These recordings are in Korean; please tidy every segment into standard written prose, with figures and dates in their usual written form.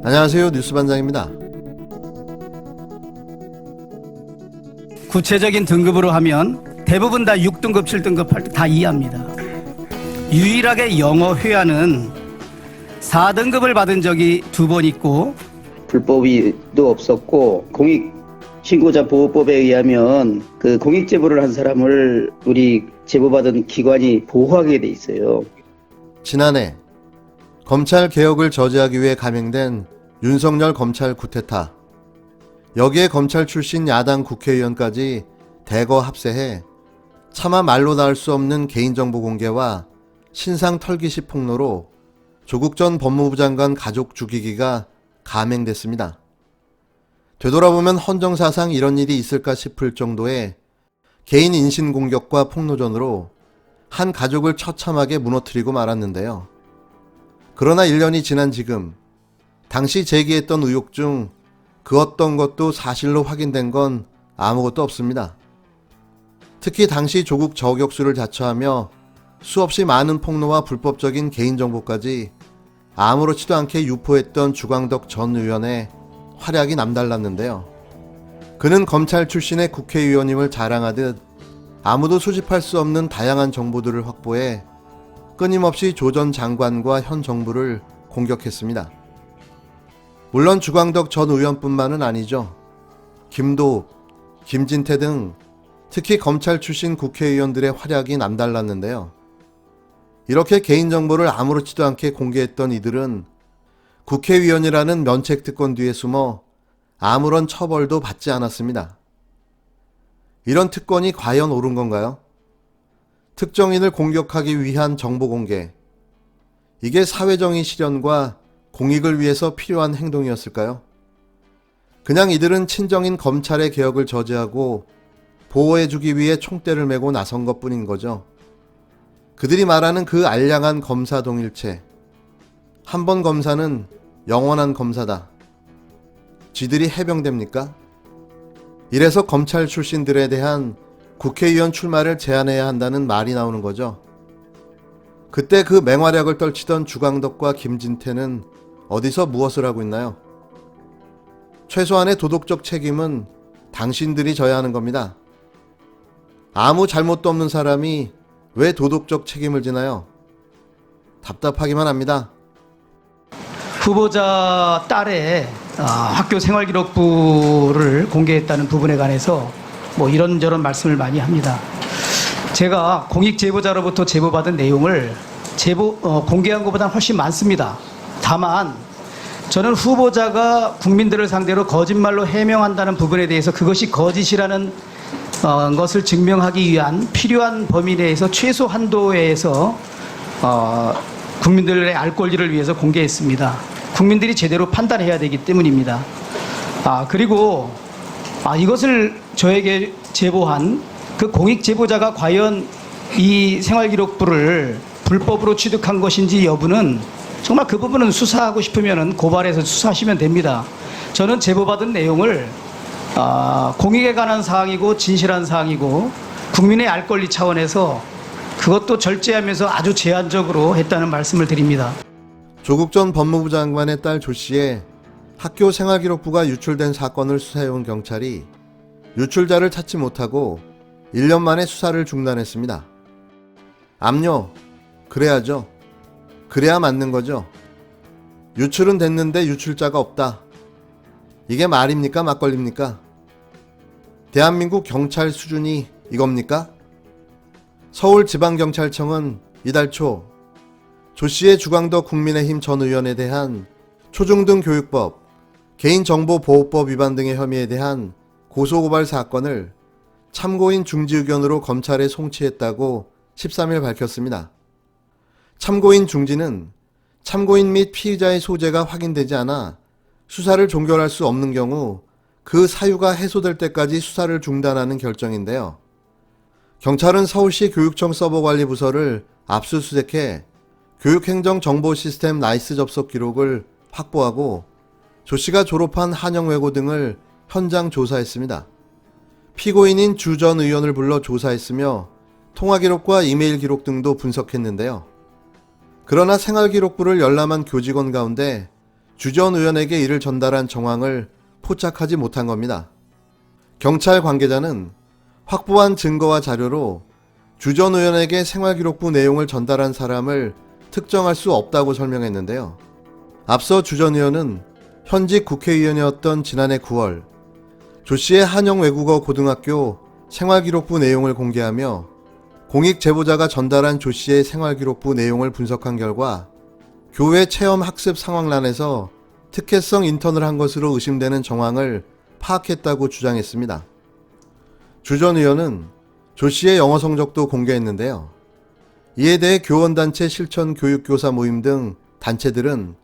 안녕하세요. 뉴스반장입니다. 구체적인 등급으로 하면 대부분 다 6등급, 7등급 할 때 다 이해합니다. 유일하게 영어 회화는 4등급을 받은 적이 2번 있고, 불법이도 없었고, 공익신고자 보호법에 의하면 그 공익제보를 한 사람을 우리 제보받은 기관이 보호하게 돼 있어요. 지난해 검찰 개혁을 저지하기 위해 감행된 윤석열 검찰 쿠데타. 여기에 검찰 출신 야당 국회의원까지 대거 합세해 차마 말로 닿을 수 없는 개인정보 공개와 신상 털기식 폭로로 조국 전 법무부 장관 가족 죽이기가 감행됐습니다. 되돌아보면 헌정사상 이런 일이 있을까 싶을 정도의 개인 인신공격과 폭로전으로 한 가족을 처참하게 무너뜨리고 말았는데요. 그러나 1년이 지난 지금 당시 제기했던 의혹 중 그 어떤 것도 사실로 확인된 건 아무것도 없습니다. 특히 당시 조국 저격수를 자처하며 수없이 많은 폭로와 불법적인 개인정보까지 아무렇지도 않게 유포했던 주광덕 전 의원의 활약이 남달랐는데요. 그는 검찰 출신의 국회의원임을 자랑하듯 아무도 수집할 수 없는 다양한 정보들을 확보해 끊임없이 조 전 장관과 현 정부를 공격했습니다. 물론 주광덕 전 의원뿐만은 아니죠. 김도읍, 김진태 등 특히 검찰 출신 국회의원들의 활약이 남달랐는데요. 이렇게 개인정보를 아무렇지도 않게 공개했던 이들은 국회의원이라는 면책특권 뒤에 숨어 아무런 처벌도 받지 않았습니다. 이런 특권이 과연 옳은 건가요? 특정인을 공격하기 위한 정보 공개. 이게 사회정의 실현과 공익을 위해서 필요한 행동이었을까요? 그냥 이들은 친정인 검찰의 개혁을 저지하고 보호해주기 위해 총대를 메고 나선 것뿐인 거죠. 그들이 말하는 그 알량한 검사 동일체. 한 번 검사는 영원한 검사다. 쥐들이 해병됩니까? 이래서 검찰 출신들에 대한 국회의원 출마를 제한해야 한다는 말이 나오는 거죠. 그때 그 맹활약을 떨치던 주광덕과 김진태는 어디서 무엇을 하고 있나요? 최소한의 도덕적 책임은 당신들이 져야 하는 겁니다. 아무 잘못도 없는 사람이 왜 도덕적 책임을 지나요? 답답하기만 합니다. 후보자 딸의 학교 생활기록부를 공개했다는 부분에 관해서 이런저런 말씀을 많이 합니다. 제가 공익제보자로부터 제보받은 내용을 공개한 것보다 훨씬 많습니다. 다만 저는 후보자가 국민들을 상대로 거짓말로 해명한다는 부분에 대해서 그것이 거짓이라는 것을 증명하기 위한 필요한 범위 내에서 최소 한도에서 국민들의 알 권리를 위해서 공개했습니다. 국민들이 제대로 판단해야 되기 때문입니다. 그리고 이것을 저에게 제보한 그 공익제보자가 과연 이 생활기록부를 불법으로 취득한 것인지 여부는 정말 그 부분은 수사하고 싶으면 고발해서 수사하시면 됩니다. 저는 제보받은 내용을 공익에 관한 사항이고 진실한 사항이고 국민의 알 권리 차원에서 그것도 절제하면서 아주 제한적으로 했다는 말씀을 드립니다. 조국 전 법무부 장관의 딸 조 씨의 학교 생활기록부가 유출된 사건을 수사해온 경찰이 유출자를 찾지 못하고 1년 만에 수사를 중단했습니다. 압류, 그래야죠. 그래야 맞는 거죠. 유출은 됐는데 유출자가 없다. 이게 말입니까? 막걸리입니까? 대한민국 경찰 수준이 이겁니까? 서울지방경찰청은 이달 초 조 씨의 주광덕 국민의힘 전 의원에 대한 초중등교육법, 개인정보보호법 위반 등의 혐의에 대한 고소고발 사건을 참고인 중지 의견으로 검찰에 송치했다고 13일 밝혔습니다. 참고인 중지는 참고인 및 피의자의 소재가 확인되지 않아 수사를 종결할 수 없는 경우 그 사유가 해소될 때까지 수사를 중단하는 결정인데요. 경찰은 서울시 교육청 서버관리부서를 압수수색해 교육행정정보시스템 나이스 접속 기록을 확보하고 조 씨가 졸업한 한영외고 등을 현장 조사했습니다. 피고인인 주 전 의원을 불러 조사했으며 통화기록과 이메일 기록 등도 분석했는데요. 그러나 생활기록부를 열람한 교직원 가운데 주 전 의원에게 이를 전달한 정황을 포착하지 못한 겁니다. 경찰 관계자는 확보한 증거와 자료로 주 전 의원에게 생활기록부 내용을 전달한 사람을 특정할 수 없다고 설명했는데요. 앞서 주 전 의원은 현직 국회의원이었던 지난해 9월 조 씨의 한영외국어 고등학교 생활기록부 내용을 공개하며 공익 제보자가 전달한 조 씨의 생활기록부 내용을 분석한 결과 교회 체험 학습 상황란에서 특혜성 인턴을 한 것으로 의심되는 정황을 파악했다고 주장했습니다. 주 전 의원은 조 씨의 영어 성적도 공개했는데요. 이에 대해 교원단체 실천교육교사 모임 등 단체들은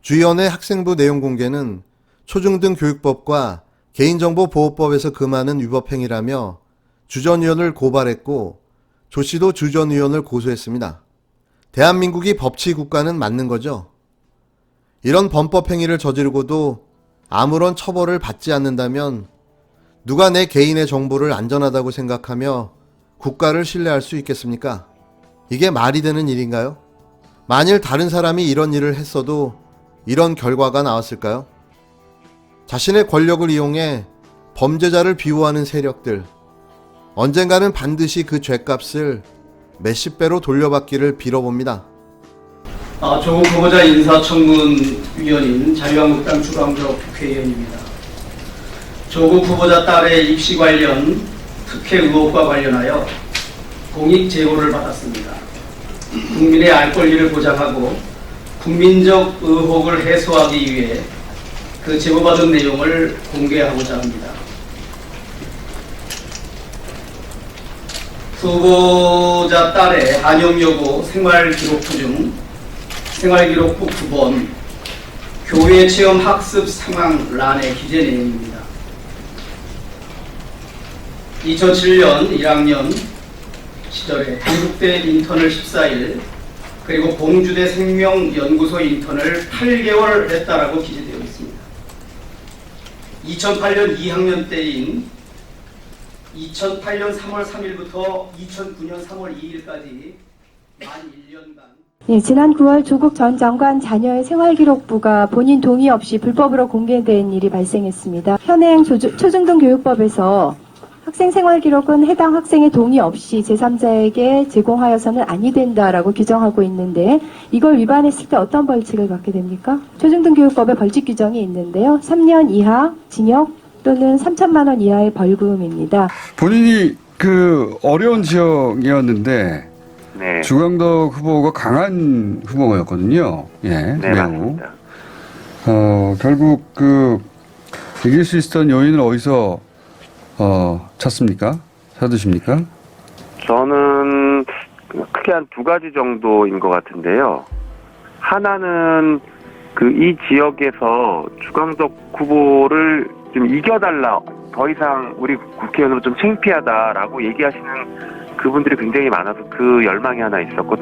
주위원회 학생부 내용 공개는 초중등 교육법과 개인정보보호법에서 금하는 위법행위라며 주 전 의원을 고발했고 조 씨도 주 전 의원을 고소했습니다. 대한민국이 법치 국가는 맞는 거죠. 이런 범법행위를 저지르고도 아무런 처벌을 받지 않는다면 누가 내 개인의 정보를 안전하다고 생각하며 국가를 신뢰할 수 있겠습니까? 이게 말이 되는 일인가요? 만일 다른 사람이 이런 일을 했어도 이런 결과가 나왔을까요? 자신의 권력을 이용해 범죄자를 비호하는 세력들, 언젠가는 반드시 그 죗값을 몇십 배로 돌려받기를 빌어봅니다. 조국 후보자 인사청문위원인 자유한국당 주광석 국회의원입니다. 조국 후보자 딸의 입시 관련 특혜 의혹과 관련하여 공익 제보를 받았습니다. 국민의 알 권리를 보장하고 국민적 의혹을 해소하기 위해 그 제보받은 내용을 공개하고자 합니다. 후보자 딸의 한영여고 생활기록부 중 생활기록부 9번 교회 체험 학습 상황란의 기재 내용입니다. 2007년 1학년 시절에 한국대 인턴을 14일 그리고 공주대 생명연구소 인턴을 8개월 했다라고 기재되어 있습니다. 2008년 2학년 때인 2008년 3월 3일부터 2009년 3월 2일까지 만 1년간 예, 지난 9월 조국 전 장관 자녀의 생활기록부가 본인 동의 없이 불법으로 공개된 일이 발생했습니다. 현행 초중등 교육법에서 학생 생활기록은 해당 학생의 동의 없이 제3자에게 제공하여서는 아니 된다라고 규정하고 있는데 이걸 위반했을 때 어떤 벌칙을 받게 됩니까? 초중등 교육법에 벌칙 규정이 있는데요. 3년 이하 징역 또는 3천만 원 이하의 벌금입니다. 본인이 그 어려운 지역이었는데 네. 주광덕 후보가 강한 후보였거든요. 예, 네, 매우. 맞습니다. 결국 그 이길 수 있었던 요인을 어디서 찾으십니까? 저는 크게 한 두 가지 정도인 것 같은데요. 하나는 이 지역에서 주광덕 후보를 좀 이겨달라, 더 이상 우리 국회의원으로 좀 창피하다라고 얘기하시는 그분들이 굉장히 많아서 그 열망이 하나 있었고,